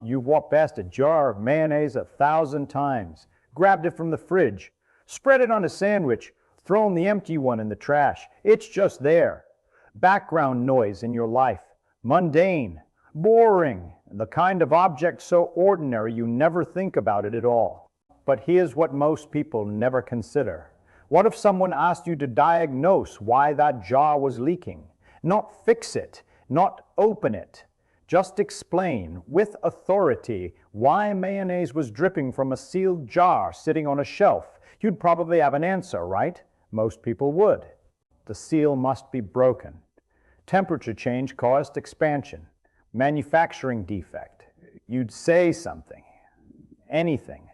You've walked past a jar of mayonnaise 1,000 times, grabbed it from the fridge, spread it on a sandwich, thrown the empty one in the trash. It's just there. Background noise in your life. Mundane, boring, the kind of object so ordinary you never think about it at all. But here's what most people never consider. What if someone asked you to diagnose why that jar was leaking? Not fix it, not open it. Just explain, with authority, why mayonnaise was dripping from a sealed jar sitting on a shelf. You'd probably have an answer, right? Most people would. The seal must be broken. Temperature change caused expansion. Manufacturing defect. You'd say something. Anything.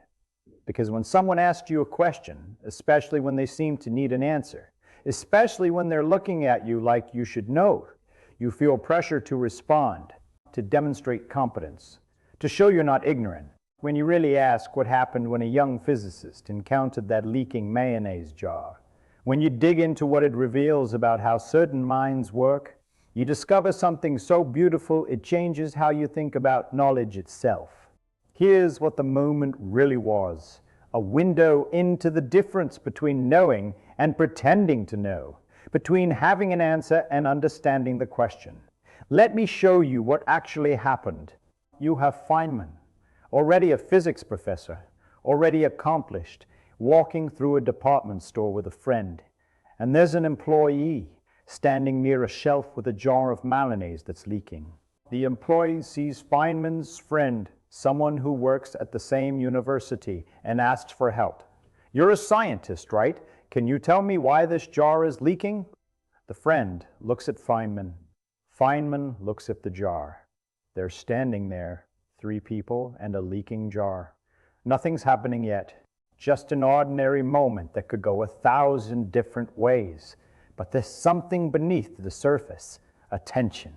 Because when someone asks you a question, especially when they seem to need an answer, especially when they're looking at you like you should know, you feel pressure to respond, to demonstrate competence, to show you're not ignorant. When you really ask what happened when a young physicist encountered that leaking mayonnaise jar, when you dig into what it reveals about how certain minds work, you discover something so beautiful it changes how you think about knowledge itself. Here's what the moment really was: a window into the difference between knowing and pretending to know, between having an answer and understanding the question. Let me show you what actually happened. You have Feynman, already a physics professor, already accomplished, walking through a department store with a friend. And there's an employee standing near a shelf with a jar of mayonnaise that's leaking. The employee sees Feynman's friend, someone who works at the same university, and asks for help. You're a scientist, right? Can you tell me why this jar is leaking? The friend looks at Feynman. Feynman looks at the jar. They're standing there, 3 people and a leaking jar. Nothing's happening yet. Just an ordinary moment that could go 1,000 different ways. But there's something beneath the surface, attention.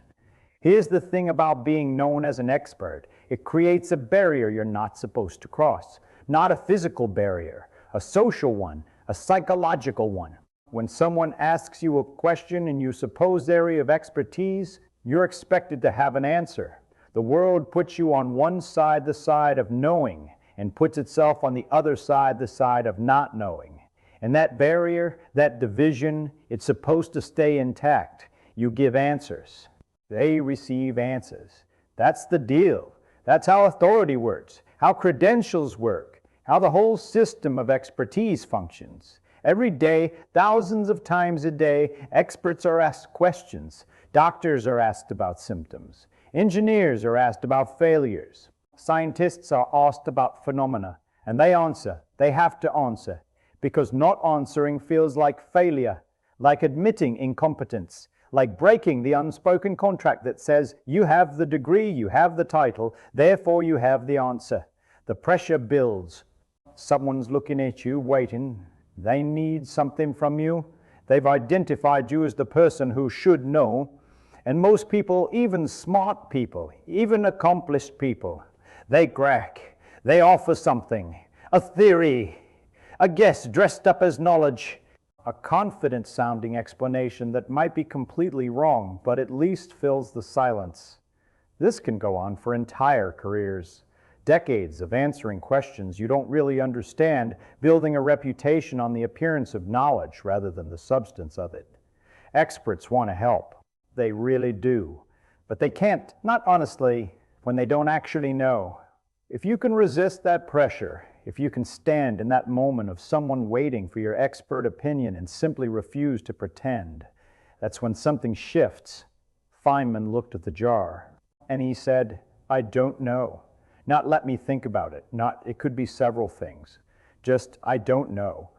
Here's the thing about being known as an expert. It creates a barrier you're not supposed to cross. Not a physical barrier, a social one, a psychological one. When someone asks you a question in your supposed area of expertise, you're expected to have an answer. The world puts you on one side, the side of knowing, and puts itself on the other side, the side of not knowing. And that barrier, that division, it's supposed to stay intact. You give answers. They receive answers. That's the deal. That's how authority works, how credentials work, how the whole system of expertise functions. Every day, thousands of times a day, experts are asked questions. Doctors are asked about symptoms. Engineers are asked about failures. Scientists are asked about phenomena, and they answer. They have to answer, because not answering feels like failure, like admitting incompetence, like breaking the unspoken contract that says you have the degree, you have the title, therefore you have the answer. The pressure builds. Someone's looking at you, waiting. They need something from you. They've identified you as the person who should know. And most people, even smart people, even accomplished people, they crack. They offer something, a theory, a guess dressed up as knowledge, a confident-sounding explanation that might be completely wrong, but at least fills the silence. This can go on for entire careers. Decades of answering questions you don't really understand, building a reputation on the appearance of knowledge rather than the substance of it. Experts want to help. They really do. But they can't, not honestly, when they don't actually know. If you can resist that pressure, if you can stand in that moment of someone waiting for your expert opinion and simply refuse to pretend, that's when something shifts. Feynman looked at the jar, and he said, "I don't know." Not "let me think about it," not "it could be several things." Just "I don't know."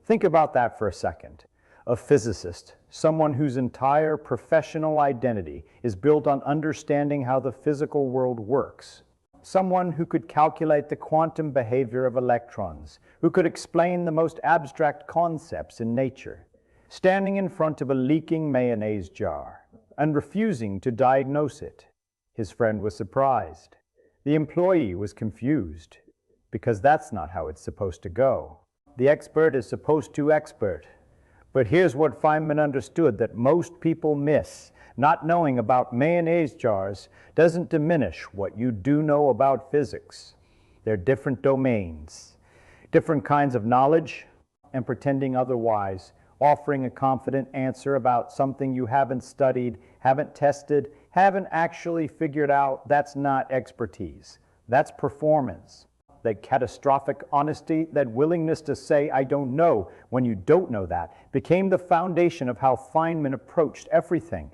Think about that for a second. A physicist, someone whose entire professional identity is built on understanding how the physical world works. Someone who could calculate the quantum behavior of electrons, who could explain the most abstract concepts in nature, standing in front of a leaking mayonnaise jar and refusing to diagnose it. His friend was surprised. The employee was confused, because that's not how it's supposed to go. The expert is supposed to expert. But here's what Feynman understood that most people miss. Not knowing about mayonnaise jars doesn't diminish what you do know about physics. They're different domains, different kinds of knowledge, and pretending otherwise, offering a confident answer about something you haven't studied, haven't tested, haven't actually figured out, that's not expertise. That's performance. That catastrophic honesty, that willingness to say, I don't know, when you don't know that, became the foundation of how Feynman approached everything.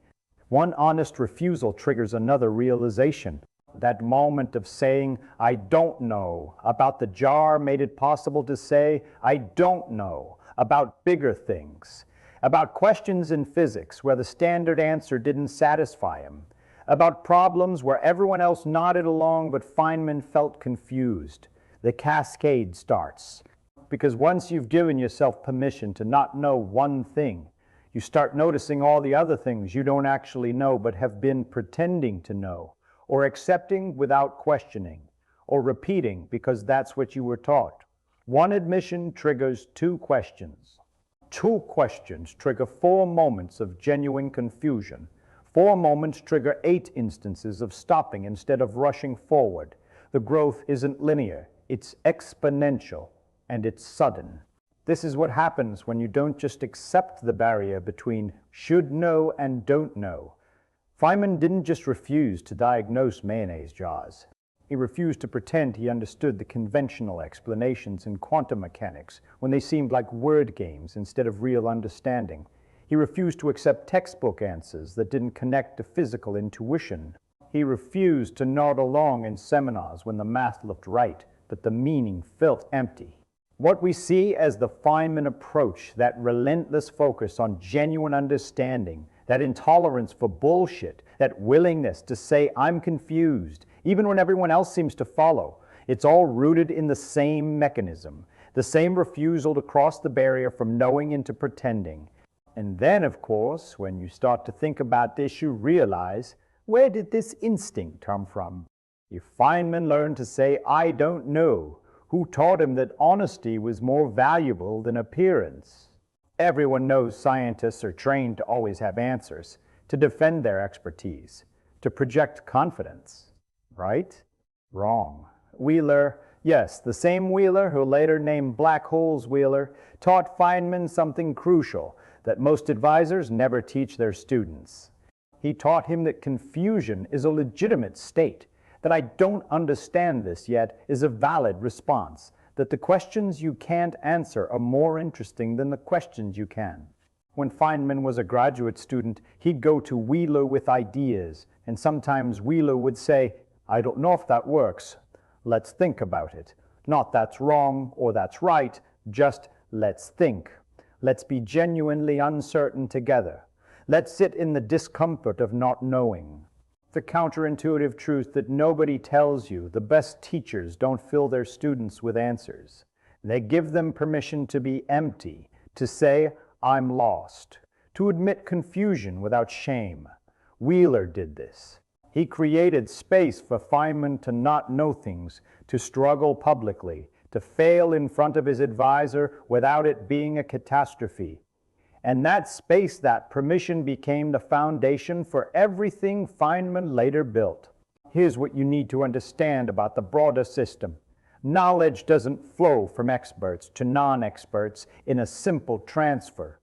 One honest refusal triggers another realization. That moment of saying, I don't know, about the jar made it possible to say, I don't know, about bigger things, about questions in physics where the standard answer didn't satisfy him, about problems where everyone else nodded along but Feynman felt confused. The cascade starts. Because once you've given yourself permission to not know one thing, you start noticing all the other things you don't actually know but have been pretending to know, or accepting without questioning, or repeating because that's what you were taught. One admission triggers two questions. Two questions trigger 4 moments of genuine confusion. 4 moments trigger 8 instances of stopping instead of rushing forward. The growth isn't linear, it's exponential, and it's sudden. This is what happens when you don't just accept the barrier between should know and don't know. Feynman didn't just refuse to diagnose mayonnaise jars. He refused to pretend he understood the conventional explanations in quantum mechanics when they seemed like word games instead of real understanding. He refused to accept textbook answers that didn't connect to physical intuition. He refused to nod along in seminars when the math looked right, but the meaning felt empty. What we see as the Feynman approach, that relentless focus on genuine understanding, that intolerance for bullshit, that willingness to say, I'm confused, even when everyone else seems to follow, it's all rooted in the same mechanism, the same refusal to cross the barrier from knowing into pretending. And then, of course, when you start to think about this, you realize, where did this instinct come from? If Feynman learned to say, I don't know, who taught him that honesty was more valuable than appearance? Everyone knows scientists are trained to always have answers, to defend their expertise, to project confidence. Right? Wrong. Wheeler, yes, the same Wheeler who later named black holes Wheeler, taught Feynman something crucial that most advisors never teach their students. He taught him that confusion is a legitimate state, that I don't understand this yet is a valid response, that the questions you can't answer are more interesting than the questions you can. When Feynman was a graduate student, he'd go to Wheeler with ideas, and sometimes Wheeler would say, I don't know if that works. Let's think about it. Not that's wrong or that's right, just let's think. Let's be genuinely uncertain together. Let's sit in the discomfort of not knowing. The counterintuitive truth that nobody tells you the best teachers don't fill their students with answers. They give them permission to be empty, to say, I'm lost, to admit confusion without shame. Wheeler did this. He created space for Feynman to not know things, to struggle publicly, to fail in front of his advisor without it being a catastrophe. And that space, that permission, became the foundation for everything Feynman later built. Here's what you need to understand about the broader system. Knowledge doesn't flow from experts to non-experts in a simple transfer.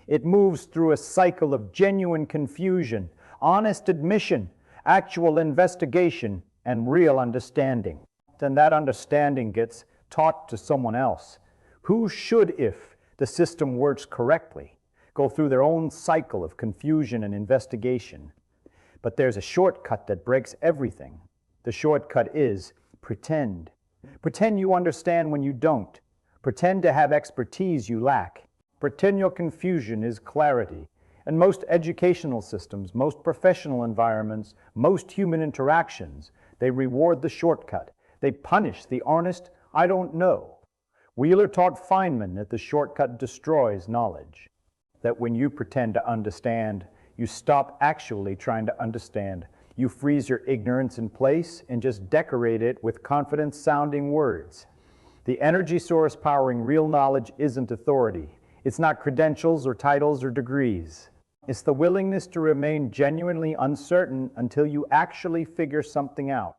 It moves through a cycle of genuine confusion, honest admission, actual investigation, and real understanding. Then that understanding gets taught to someone else, who should, if the system works correctly, go through their own cycle of confusion and investigation. But there's a shortcut that breaks everything. The shortcut is pretend. Pretend you understand when you don't. Pretend to have expertise you lack. Pretend your confusion is clarity. And most educational systems, most professional environments, most human interactions, they reward the shortcut. They punish the honest, I don't know. Wheeler taught Feynman that the shortcut destroys knowledge. That when you pretend to understand, you stop actually trying to understand. You freeze your ignorance in place and just decorate it with confident-sounding words. The energy source powering real knowledge isn't authority. It's not credentials or titles or degrees. It's the willingness to remain genuinely uncertain until you actually figure something out.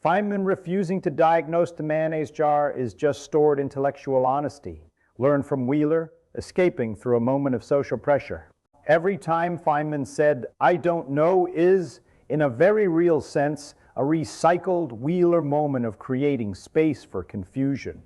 Feynman refusing to diagnose the mayonnaise jar is just stored intellectual honesty, learned from Wheeler, escaping through a moment of social pressure. Every time Feynman said, "I don't know," is, in a very real sense, a recycled Wheeler moment of creating space for confusion.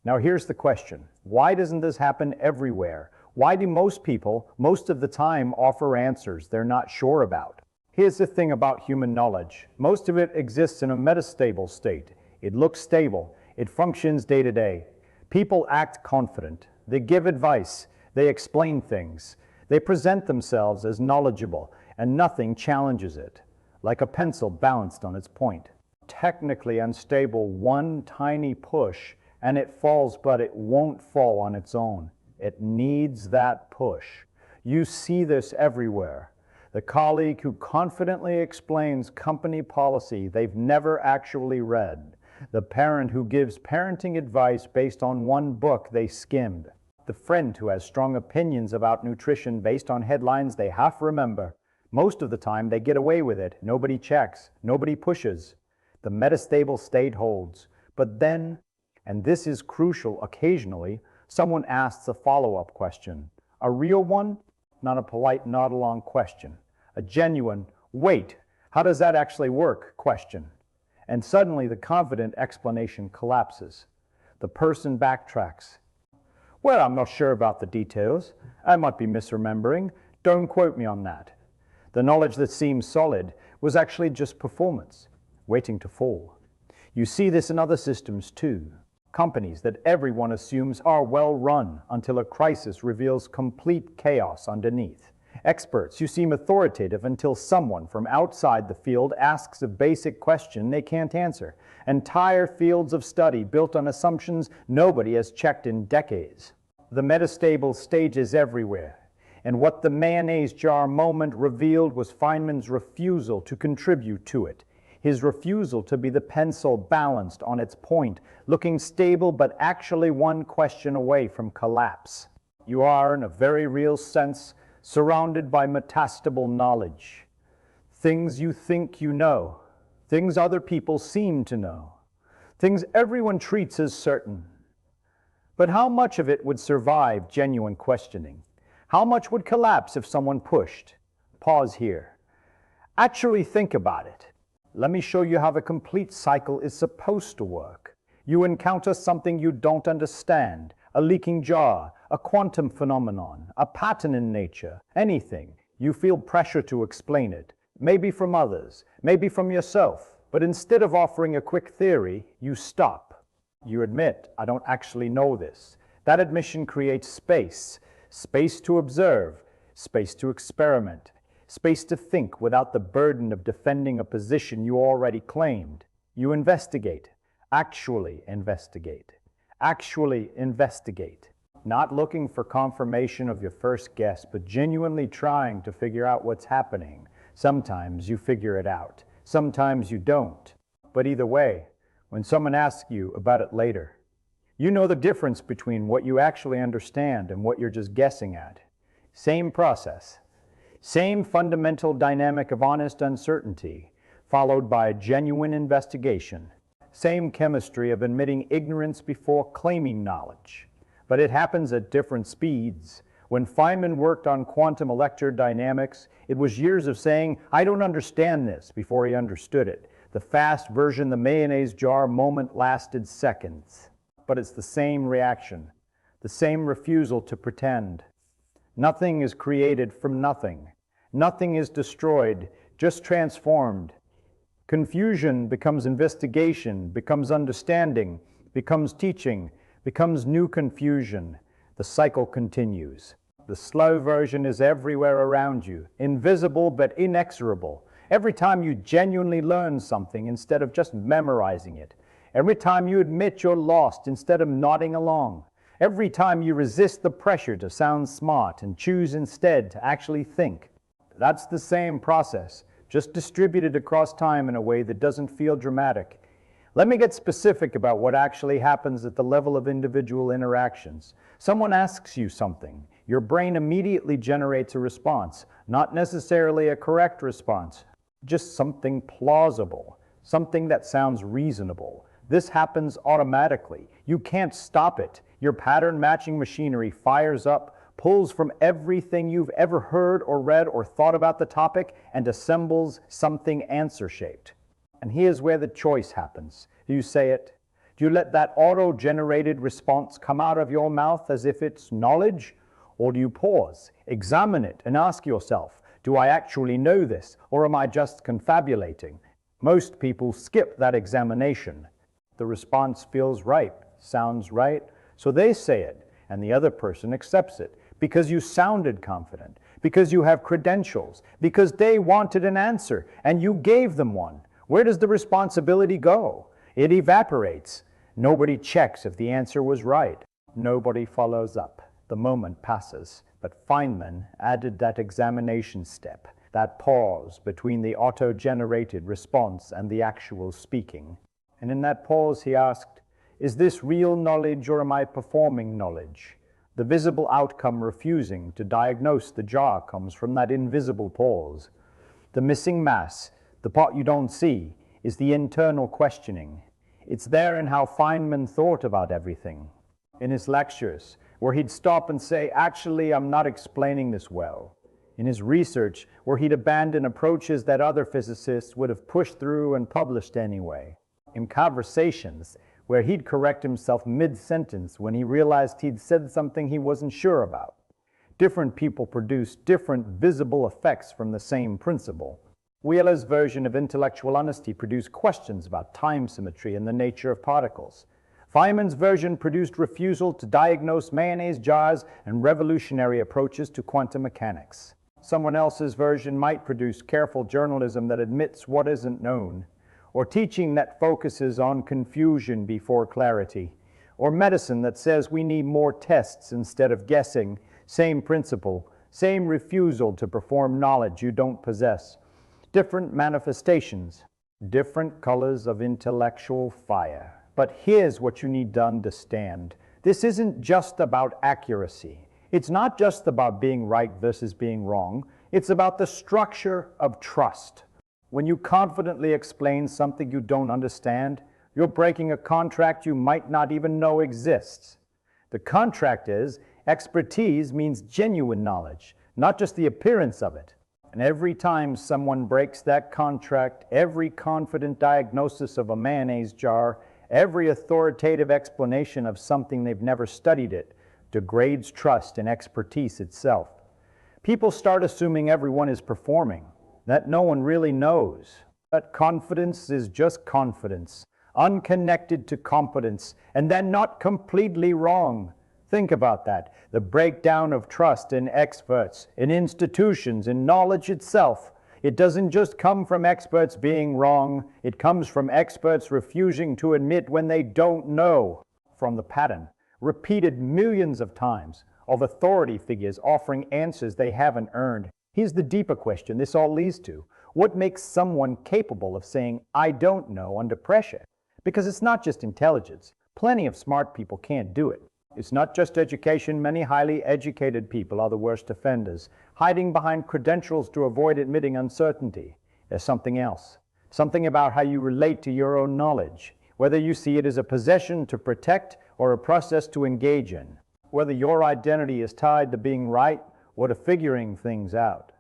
Now here's the question. Why doesn't this happen everywhere? Why do most people, most of the time, offer answers they're not sure about? Here's the thing about human knowledge. Most of it exists in a metastable state. It looks stable. It functions day to day. People act confident. They give advice. They explain things. They present themselves as knowledgeable, and nothing challenges it, like a pencil balanced on its point. Technically unstable, one tiny push, and it falls, but it won't fall on its own. It needs that push. You see this everywhere. The colleague who confidently explains company policy they've never actually read. The parent who gives parenting advice based on one book they skimmed. The friend who has strong opinions about nutrition based on headlines they half remember. Most of the time they get away with it. Nobody checks. Nobody pushes. The metastable state holds. But then, and this is crucial, occasionally, someone asks a follow-up question. A real one, not a polite nod-along question. A genuine, "Wait, how does that actually work?" question. And suddenly the confident explanation collapses. The person backtracks. "Well, I'm not sure about the details. I might be misremembering. Don't quote me on that." The knowledge that seems solid was actually just performance, waiting to fall. You see this in other systems too. Companies that everyone assumes are well run until a crisis reveals complete chaos underneath. Experts who seem authoritative until someone from outside the field asks a basic question they can't answer. Entire fields of study built on assumptions nobody has checked in decades. The metastable stage is everywhere. And what the mayonnaise jar moment revealed was Feynman's refusal to contribute to it. His refusal to be the pencil balanced on its point, looking stable but actually one question away from collapse. You are, in a very real sense, surrounded by metastable knowledge. Things you think you know. Things other people seem to know. Things everyone treats as certain. But how much of it would survive genuine questioning? How much would collapse if someone pushed? Pause here. Actually think about it. Let me show you how the complete cycle is supposed to work. You encounter something you don't understand, a leaking jar, a quantum phenomenon, a pattern in nature, anything. You feel pressure to explain it, maybe from others, maybe from yourself. But instead of offering a quick theory, you stop. You admit, "I don't actually know this." That admission creates space. Space to observe, space to experiment, space to think without the burden of defending a position you already claimed. You investigate, actually investigate, actually investigate. Not looking for confirmation of your first guess, but genuinely trying to figure out what's happening. Sometimes you figure it out, sometimes you don't. But either way, when someone asks you about it later, you know the difference between what you actually understand and what you're just guessing at. Same process. Same fundamental dynamic of honest uncertainty, followed by a genuine investigation. Same chemistry of admitting ignorance before claiming knowledge. But it happens at different speeds. When Feynman worked on quantum electrodynamics, it was years of saying, "I don't understand this," before he understood it. The fast version, the mayonnaise jar moment, lasted seconds. But it's the same reaction, the same refusal to pretend. Nothing is created from nothing. Nothing is destroyed, just transformed. Confusion becomes investigation, becomes understanding, becomes teaching, becomes new confusion. The cycle continues. The slow version is everywhere around you, invisible but inexorable. Every time you genuinely learn something instead of just memorizing it. Every time you admit you're lost instead of nodding along. Every time you resist the pressure to sound smart and choose instead to actually think. That's the same process, just distributed across time in a way that doesn't feel dramatic. Let me get specific about what actually happens at the level of individual interactions. Someone asks you something. your brain immediately generates a response, not necessarily a correct response, just something plausible, something that sounds reasonable. This happens automatically. You can't stop it. Your pattern matching machinery fires up, pulls from everything you've ever heard or read or thought about the topic, and assembles something answer-shaped. And here's where the choice happens. Do you say it? Do you let that auto-generated response come out of your mouth as if it's knowledge? Or do you pause, examine it, and ask yourself, do I actually know this, or am I just confabulating? Most people skip that examination. The response feels right, sounds right, so they say it, and the other person accepts it, because you sounded confident, because you have credentials, because they wanted an answer, and you gave them one. Where does the responsibility go? It evaporates. Nobody checks if the answer was right. Nobody follows up. The moment passes, but Feynman added that examination step, that pause between the auto-generated response and the actual speaking. And in that pause he asked, is this real knowledge or am I performing knowledge? The visible outcome refusing to diagnose the jar comes from that invisible pause. The missing mass, the part you don't see, is the internal questioning. It's there in how Feynman thought about everything. In his lectures, where he'd stop and say, actually, I'm not explaining this well. In his research, where he'd abandon approaches that other physicists would have pushed through and published anyway. In conversations, where he'd correct himself mid-sentence when he realized he'd said something he wasn't sure about. Different people produce different visible effects from the same principle. Wheeler's version of intellectual honesty produced questions about time symmetry and the nature of particles. Feynman's version produced refusal to diagnose mayonnaise jars and revolutionary approaches to quantum mechanics. Someone else's version might produce careful journalism that admits what isn't known, or teaching that focuses on confusion before clarity, or medicine that says we need more tests instead of guessing. Same principle, same refusal to perform knowledge you don't possess. Different manifestations, different colors of intellectual fire. But here's what you need to understand. This isn't just about accuracy. It's not just about being right versus being wrong. It's about the structure of trust. When you confidently explain something you don't understand, you're breaking a contract you might not even know exists. The contract is, expertise means genuine knowledge, not just the appearance of it. And every time someone breaks that contract, every confident diagnosis of a mayonnaise jar, every authoritative explanation of something they've never studied it, degrades trust in expertise itself. People start assuming everyone is performing, that no one really knows. That confidence is just confidence, unconnected to competence, and then not completely wrong. Think about that. The breakdown of trust in experts, in institutions, in knowledge itself. It doesn't just come from experts being wrong. It comes from experts refusing to admit when they don't know. From the pattern, repeated millions of times, of authority figures offering answers they haven't earned. Here's the deeper question this all leads to. What makes someone capable of saying, I don't know, under pressure? Because it's not just intelligence. Plenty of smart people can't do it. It's not just education. Many highly educated people are the worst offenders, hiding behind credentials to avoid admitting uncertainty. There's something else. Something about how you relate to your own knowledge, whether you see it as a possession to protect or a process to engage in, whether your identity is tied to being right or to figuring things out,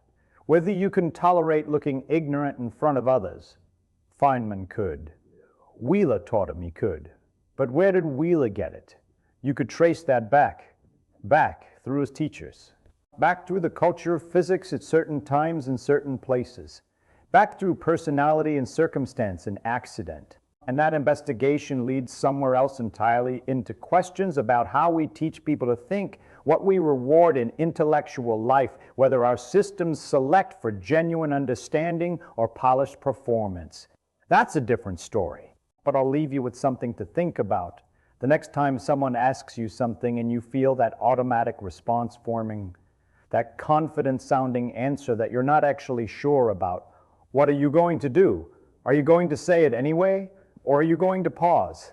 whether you can tolerate looking ignorant in front of others. Feynman could. Wheeler taught him he could. But where did Wheeler get it? You could trace that back through his teachers, back through the culture of physics at certain times and certain places, back through personality and circumstance and accident. And that investigation leads somewhere else entirely, into questions about how we teach people to think, what we reward in intellectual life, whether our systems select for genuine understanding or polished performance. That's a different story. But I'll leave you with something to think about. The next time someone asks you something and you feel that automatic response forming, that confident-sounding answer that you're not actually sure about, what are you going to do? Are you going to say it anyway? Or are you going to pause